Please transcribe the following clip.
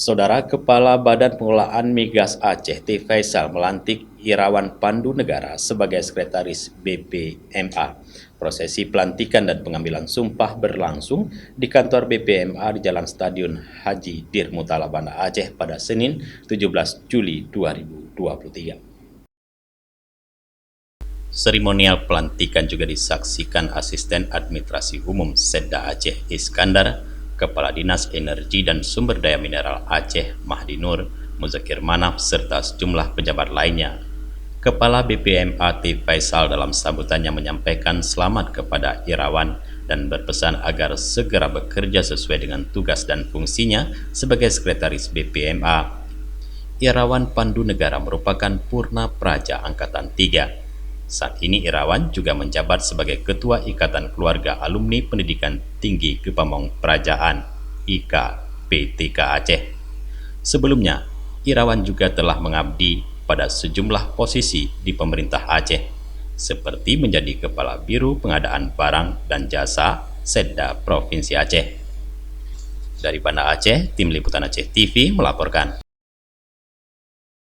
Saudara Kepala Badan Pengelolaan Migas Aceh T. Faisal melantik Irawan Pandu Negara sebagai Sekretaris BPMA. Prosesi pelantikan dan pengambilan sumpah berlangsung di kantor BPMA di Jalan Stadion Haji Dir Mutala Banda Aceh pada Senin 17 Juli 2023. Seremonial pelantikan juga disaksikan Asisten Administrasi Umum Sedda Aceh Iskandar, Kepala Dinas Energi dan Sumber Daya Mineral Aceh Mahdi Nur, Muzakir Manaf, serta sejumlah pejabat lainnya. Kepala BPMA T. Faisal dalam sambutannya menyampaikan selamat kepada Irawan dan berpesan agar segera bekerja sesuai dengan tugas dan fungsinya sebagai Sekretaris BPMA. Irawan Pandu Negara merupakan Purna Praja Angkatan 3. Saat ini Irawan juga menjabat sebagai Ketua Ikatan Keluarga Alumni Pendidikan Tinggi Kepamong Perajaan (IKPTK) Aceh. Sebelumnya, Irawan juga telah mengabdi pada sejumlah posisi di pemerintah Aceh, seperti menjadi Kepala Biro Pengadaan Barang dan Jasa Sedda Provinsi Aceh. Dari Banda Aceh, Tim Liputan Aceh TV melaporkan.